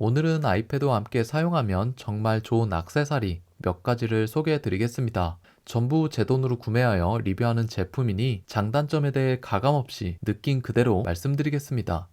오늘은 아이패드와 함께 사용하면 정말 좋은 액세서리 몇 가지를 소개해 드리겠습니다. 전부 제 돈으로 구매하여 리뷰하는 제품이니 장단점에 대해 가감없이 느낀 그대로 말씀드리겠습니다.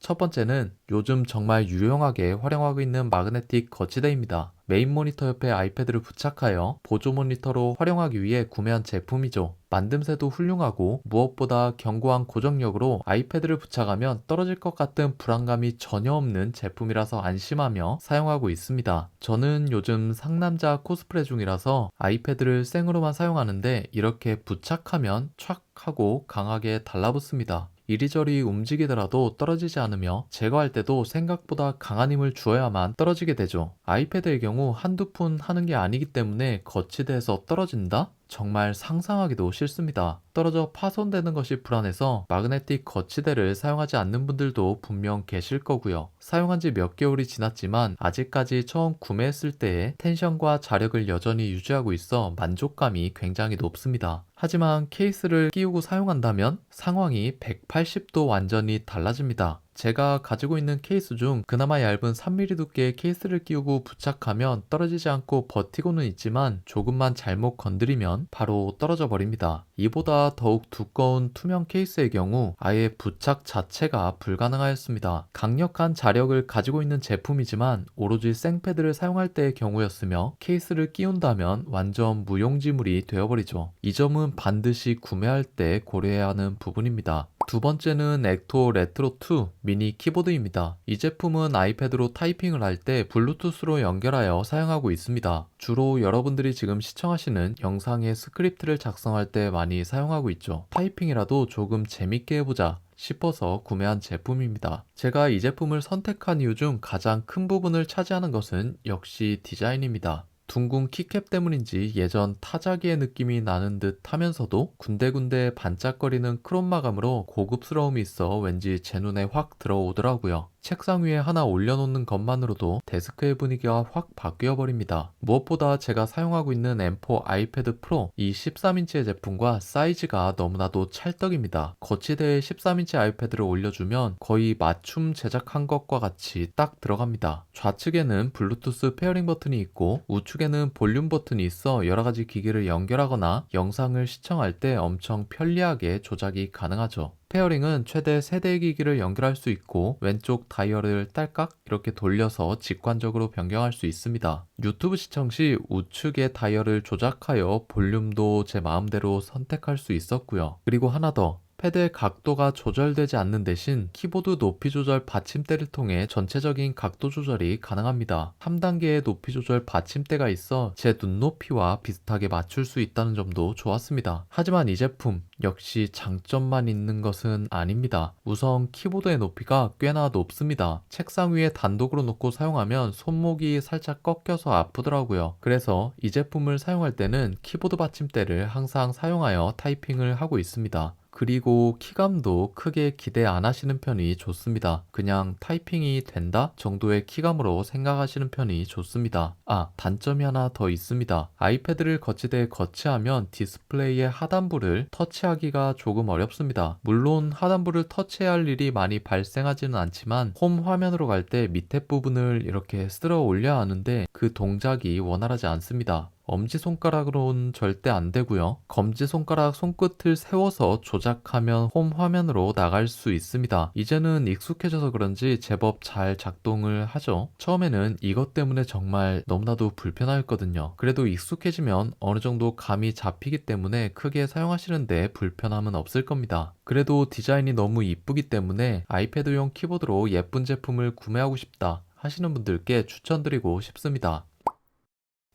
첫 번째는 요즘 정말 유용하게 활용하고 있는 마그네틱 거치대입니다. 메인 모니터 옆에 아이패드를 부착하여 보조 모니터로 활용하기 위해 구매한 제품이죠. 만듦새도 훌륭하고 무엇보다 견고한 고정력으로 아이패드를 부착하면 떨어질 것 같은 불안감이 전혀 없는 제품이라서 안심하며 사용하고 있습니다. 저는 요즘 상남자 코스프레 중이라서 아이패드를 생으로만 사용하는데 이렇게 부착하면 촥 하고 강하게 달라붙습니다. 이리저리 움직이더라도 떨어지지 않으며 제거할 때도 생각보다 강한 힘을 주어야만 떨어지게 되죠. 아이패드의 경우 한두 푼 하는 게 아니기 때문에 거치대에서 떨어진다? 정말 상상하기도 싫습니다. 떨어져 파손되는 것이 불안해서 마그네틱 거치대를 사용하지 않는 분들도 분명 계실 거고요. 사용한 지 몇 개월이 지났지만 아직까지 처음 구매했을 때의 텐션과 자력을 여전히 유지하고 있어 만족감이 굉장히 높습니다. 하지만 케이스를 끼우고 사용한다면 상황이 180도 완전히 달라집니다. 제가 가지고 있는 케이스 중 그나마 얇은 3mm 두께의 케이스를 끼우고 부착하면 떨어지지 않고 버티고는 있지만 조금만 잘못 건드리면 바로 떨어져 버립니다. 이보다 더욱 두꺼운 투명 케이스의 경우 아예 부착 자체가 불가능하였습니다. 강력한 자력을 가지고 있는 제품이지만 오로지 생패드를 사용할 때의 경우였으며 케이스를 끼운다면 완전 무용지물이 되어버리죠. 이 점은 반드시 구매할 때 고려해야 하는 부분입니다. 두 번째는 엑토 레트로2 미니 키보드입니다. 이 제품은 아이패드로 타이핑을 할 때 블루투스로 연결하여 사용하고 있습니다. 주로 여러분들이 지금 시청하시는 영상의 스크립트를 작성할 때 많이 사용하고 있죠. 타이핑이라도 조금 재밌게 해보자 싶어서 구매한 제품입니다. 제가 이 제품을 선택한 이유 중 가장 큰 부분을 차지하는 것은 역시 디자인입니다. 둥근 키캡 때문인지 예전 타자기의 느낌이 나는 듯 하면서도 군데군데 반짝거리는 크롬 마감으로 고급스러움이 있어 왠지 제 눈에 확 들어오더라고요. 책상 위에 하나 올려놓는 것만으로도 데스크의 분위기가 확 바뀌어 버립니다. 무엇보다 제가 사용하고 있는 M4 아이패드 프로 이 13인치의 제품과 사이즈가 너무나도 찰떡입니다. 거치대에 13인치 아이패드를 올려주면 거의 맞춤 제작한 것과 같이 딱 들어갑니다. 좌측에는 블루투스 페어링 버튼이 있고 우측에는 볼륨 버튼이 있어 여러가지 기기를 연결하거나 영상을 시청할 때 엄청 편리하게 조작이 가능하죠. 페어링은 최대 3대의 기기를 연결할 수 있고 왼쪽 다이얼을 딸깍 이렇게 돌려서 직관적으로 변경할 수 있습니다. 유튜브 시청 시 우측의 다이얼을 조작하여 볼륨도 제 마음대로 선택할 수 있었고요. 그리고 하나 더. 패드의 각도가 조절되지 않는 대신 키보드 높이 조절 받침대를 통해 전체적인 각도 조절이 가능합니다. 3단계의 높이 조절 받침대가 있어 제 눈높이와 비슷하게 맞출 수 있다는 점도 좋았습니다. 하지만 이 제품 역시 장점만 있는 것은 아닙니다. 우선 키보드의 높이가 꽤나 높습니다. 책상 위에 단독으로 놓고 사용하면 손목이 살짝 꺾여서 아프더라고요. 그래서 이 제품을 사용할 때는 키보드 받침대를 항상 사용하여 타이핑을 하고 있습니다. 그리고 키감도 크게 기대 안 하시는 편이 좋습니다. 그냥 타이핑이 된다 정도의 키감으로 생각하시는 편이 좋습니다. 단점이 하나 더 있습니다. 아이패드를 거치대에 거치하면 디스플레이의 하단부를 터치하기가 조금 어렵습니다. 물론 하단부를 터치해야 할 일이 많이 발생하지는 않지만 홈 화면으로 갈 때 밑에 부분을 이렇게 쓸어 올려야 하는데 그 동작이 원활하지 않습니다. 엄지손가락으로는 절대 안 되고요. 검지손가락 손끝을 세워서 조작하면 홈 화면으로 나갈 수 있습니다. 이제는 익숙해져서 그런지 제법 잘 작동을 하죠. 처음에는 이것 때문에 정말 너무나도 불편하였거든요. 그래도 익숙해지면 어느 정도 감이 잡히기 때문에 크게 사용하시는데 불편함은 없을 겁니다. 그래도 디자인이 너무 이쁘기 때문에 아이패드용 키보드로 예쁜 제품을 구매하고 싶다 하시는 분들께 추천드리고 싶습니다.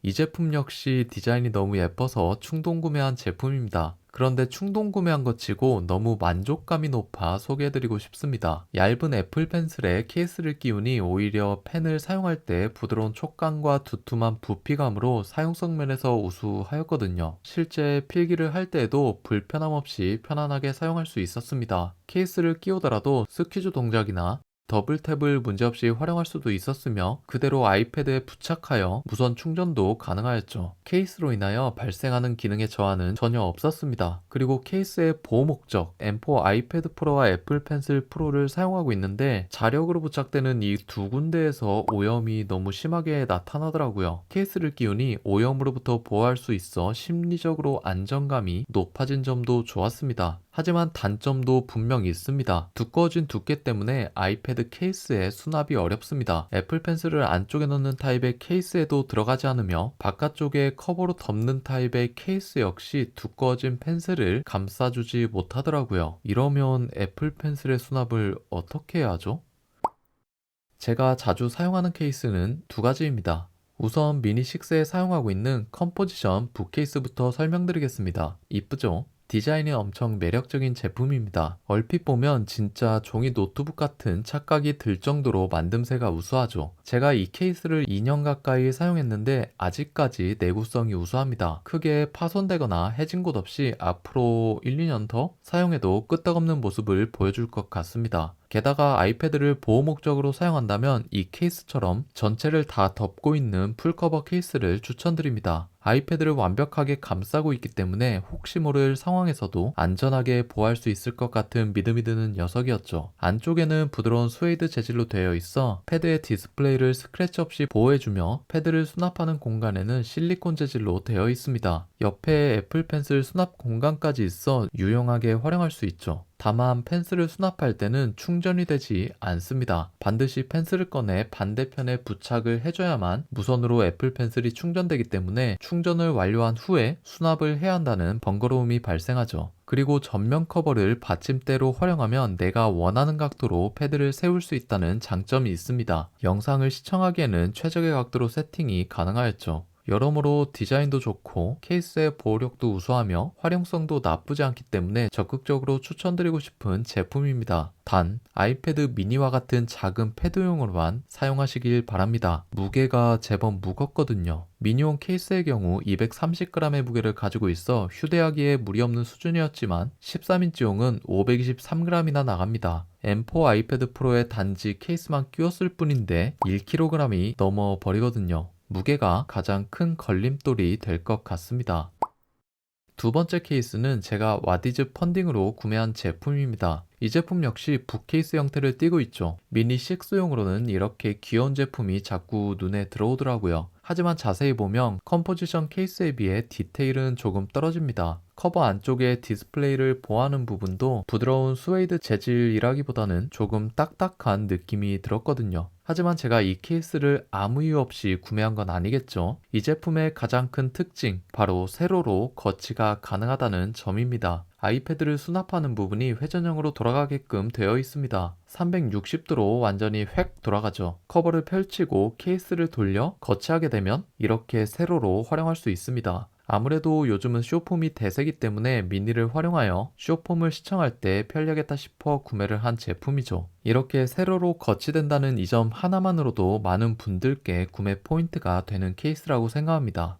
이 제품 역시 디자인이 너무 예뻐서 충동 구매한 제품입니다. 그런데 충동 구매한 것 치고 너무 만족감이 높아 소개해드리고 싶습니다. 얇은 애플 펜슬에 케이스를 끼우니 오히려 펜을 사용할 때 부드러운 촉감과 두툼한 부피감으로 사용성 면에서 우수하였거든요. 실제 필기를 할 때에도 불편함 없이 편안하게 사용할 수 있었습니다. 케이스를 끼우더라도 스퀴즈 동작이나 더블 탭을 문제없이 활용할 수도 있었으며 그대로 아이패드에 부착하여 무선 충전도 가능하였죠. 케이스로 인하여 발생하는 기능의 저하는 전혀 없었습니다. 그리고 케이스의 보호 목적 M4 아이패드 프로와 애플 펜슬 프로를 사용하고 있는데 자력으로 부착되는 이 두 군데에서 오염이 너무 심하게 나타나더라고요. 케이스를 끼우니 오염으로부터 보호할 수 있어 심리적으로 안정감이 높아진 점도 좋았습니다. 하지만 단점도 분명 있습니다. 두꺼워진 두께 때문에 아이패드 케이스에 수납이 어렵습니다. 애플 펜슬을 안쪽에 넣는 타입의 케이스에도 들어가지 않으며 바깥쪽에 커버로 덮는 타입의 케이스 역시 두꺼워진 펜슬을 감싸주지 못하더라고요. 이러면 애플 펜슬의 수납을 어떻게 해야 하죠? 제가 자주 사용하는 케이스는 두 가지입니다. 우선 미니 6에 사용하고 있는 컴포지션 북케이스부터 설명드리겠습니다. 이쁘죠? 디자인이 엄청 매력적인 제품입니다. 얼핏 보면 진짜 종이 노트북 같은 착각이 들 정도로 만듦새가 우수하죠. 제가 이 케이스를 2년 가까이 사용했는데 아직까지 내구성이 우수합니다. 크게 파손되거나 해진 곳 없이 앞으로 1, 2년 더 사용해도 끄떡없는 모습을 보여줄 것 같습니다. 게다가 아이패드를 보호 목적으로 사용한다면 이 케이스처럼 전체를 다 덮고 있는 풀커버 케이스를 추천드립니다. 아이패드를 완벽하게 감싸고 있기 때문에 혹시 모를 상황에서도 안전하게 보호할 수 있을 것 같은 믿음이 드는 녀석이었죠. 안쪽에는 부드러운 스웨이드 재질로 되어 있어 패드의 디스플레이를 스크래치 없이 보호해주며 패드를 수납하는 공간에는 실리콘 재질로 되어 있습니다. 옆에 애플 펜슬 수납 공간까지 있어 유용하게 활용할 수 있죠. 다만 펜슬을 수납할 때는 충전이 되지 않습니다. 반드시 펜슬을 꺼내 반대편에 부착을 해줘야만 무선으로 애플 펜슬이 충전되기 때문에 충전을 완료한 후에 수납을 해야 한다는 번거로움이 발생하죠. 그리고 전면 커버를 받침대로 활용하면 내가 원하는 각도로 패드를 세울 수 있다는 장점이 있습니다. 영상을 시청하기에는 최적의 각도로 세팅이 가능하였죠. 여러모로 디자인도 좋고 케이스의 보호력도 우수하며 활용성도 나쁘지 않기 때문에 적극적으로 추천드리고 싶은 제품입니다. 단, 아이패드 미니와 같은 작은 패드용으로만 사용하시길 바랍니다. 무게가 제법 무겁거든요. 미니용 케이스의 경우 230g의 무게를 가지고 있어 휴대하기에 무리 없는 수준이었지만 13인치용은 523g이나 나갑니다. M4 아이패드 프로에 단지 케이스만 끼웠을 뿐인데 1kg이 넘어 버리거든요. 무게가 가장 큰 걸림돌이 될 것 같습니다. 두 번째 케이스는 제가 와디즈 펀딩으로 구매한 제품입니다. 이 제품 역시 북케이스 형태를 띠고 있죠. 미니 6용으로는 이렇게 귀여운 제품이 자꾸 눈에 들어오더라고요. 하지만 자세히 보면 컴포지션 케이스에 비해 디테일은 조금 떨어집니다. 커버 안쪽에 디스플레이를 보호하는 부분도 부드러운 스웨이드 재질이라기보다는 조금 딱딱한 느낌이 들었거든요. 하지만 제가 이 케이스를 아무 이유 없이 구매한 건 아니겠죠. 이 제품의 가장 큰 특징, 바로 세로로 거치가 가능하다는 점입니다. 아이패드를 수납하는 부분이 회전형으로 돌아가게끔 되어 있습니다. 360도로 완전히 획 돌아가죠. 커버를 펼치고 케이스를 돌려 거치하게 되면 이렇게 세로로 활용할 수 있습니다. 아무래도 요즘은 쇼폼이 대세기 때문에 미니를 활용하여 쇼폼을 시청할 때 편리하겠다 싶어 구매를 한 제품이죠. 이렇게 세로로 거치된다는 이 점 하나만으로도 많은 분들께 구매 포인트가 되는 케이스라고 생각합니다.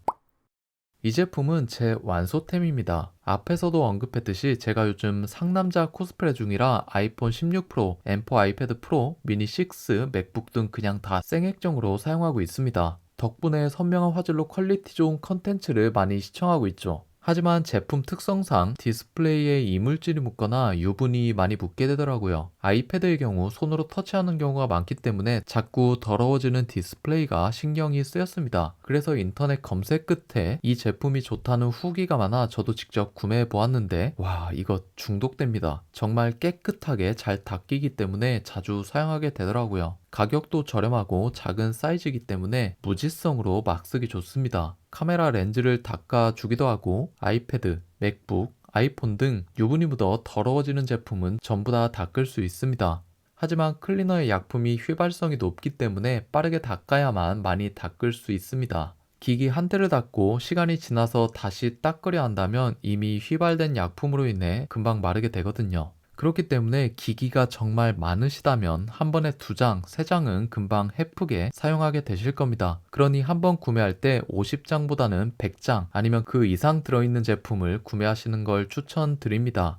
이 제품은 제 완소템입니다. 앞에서도 언급했듯이 제가 요즘 상남자 코스프레 중이라 아이폰 16 프로, M4 아이패드 프로, 미니 6, 맥북 등 그냥 다 생액정으로 사용하고 있습니다. 덕분에 선명한 화질로 퀄리티 좋은 컨텐츠를 많이 시청하고 있죠. 하지만 제품 특성상 디스플레이에 이물질이 묻거나 유분이 많이 묻게 되더라고요. 아이패드의 경우 손으로 터치하는 경우가 많기 때문에 자꾸 더러워지는 디스플레이가 신경이 쓰였습니다. 그래서 인터넷 검색 끝에 이 제품이 좋다는 후기가 많아 저도 직접 구매해 보았는데 와, 이거 중독됩니다. 정말 깨끗하게 잘 닦이기 때문에 자주 사용하게 되더라고요. 가격도 저렴하고 작은 사이즈이기 때문에 무지성으로 막 쓰기 좋습니다. 카메라 렌즈를 닦아주기도 하고 아이패드, 맥북, 아이폰 등 유분이 묻어 더러워지는 제품은 전부 다 닦을 수 있습니다. 하지만 클리너의 약품이 휘발성이 높기 때문에 빠르게 닦아야만 많이 닦을 수 있습니다. 기기 한 대를 닦고 시간이 지나서 다시 닦으려 한다면 이미 휘발된 약품으로 인해 금방 마르게 되거든요. 그렇기 때문에 기기가 정말 많으시다면 한 번에 2장, 3장은 금방 헤프게 사용하게 되실 겁니다. 그러니 한 번 구매할 때 50장보다는 100장 아니면 그 이상 들어있는 제품을 구매하시는 걸 추천드립니다.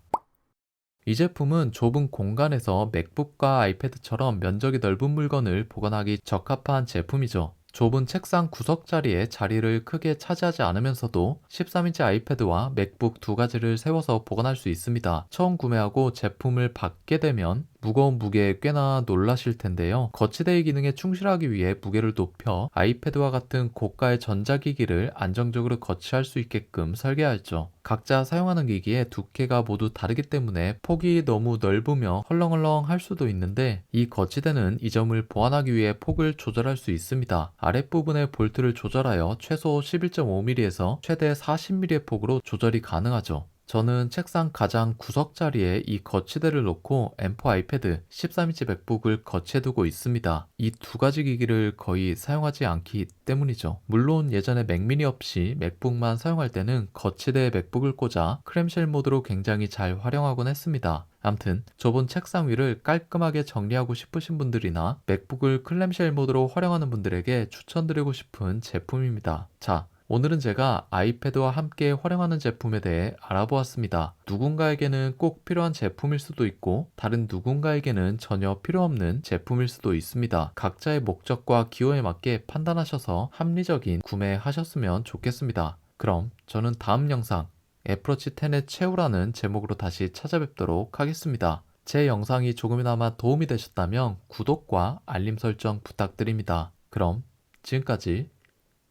이 제품은 좁은 공간에서 맥북과 아이패드처럼 면적이 넓은 물건을 보관하기 적합한 제품이죠. 좁은 책상 구석 자리에 자리를 크게 차지하지 않으면서도 13인치 아이패드와 맥북 두 가지를 세워서 보관할 수 있습니다. 처음 구매하고 제품을 받게 되면 무거운 무게에 꽤나 놀라실 텐데요. 거치대의 기능에 충실하기 위해 무게를 높여 아이패드와 같은 고가의 전자기기를 안정적으로 거치할 수 있게끔 설계하였죠. 각자 사용하는 기기의 두께가 모두 다르기 때문에 폭이 너무 넓으며 헐렁헐렁 할 수도 있는데, 이 거치대는 이 점을 보완하기 위해 폭을 조절할 수 있습니다. 아랫부분의 볼트를 조절하여 최소 11.5mm에서 최대 40mm의 폭으로 조절이 가능하죠. 저는 책상 가장 구석 자리에 이 거치대를 놓고 M4 아이패드, 13인치 맥북을 거치해두고 있습니다. 이 두 가지 기기를 거의 사용하지 않기 때문이죠. 물론 예전에 맥미니 없이 맥북만 사용할 때는 거치대에 맥북을 꽂아 클램쉘 모드로 굉장히 잘 활용하곤 했습니다. 암튼 좁은 책상 위를 깔끔하게 정리하고 싶으신 분들이나 맥북을 클램쉘 모드로 활용하는 분들에게 추천드리고 싶은 제품입니다. 자, 오늘은 제가 아이패드와 함께 활용하는 제품에 대해 알아보았습니다. 누군가에게는 꼭 필요한 제품일 수도 있고 다른 누군가에게는 전혀 필요 없는 제품일 수도 있습니다. 각자의 목적과 기호에 맞게 판단하셔서 합리적인 구매하셨으면 좋겠습니다. 그럼 저는 다음 영상 애플워치 10의 최후라는 제목으로 다시 찾아뵙도록 하겠습니다. 제 영상이 조금이나마 도움이 되셨다면 구독과 알림 설정 부탁드립니다. 그럼 지금까지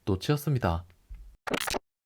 노치였습니다.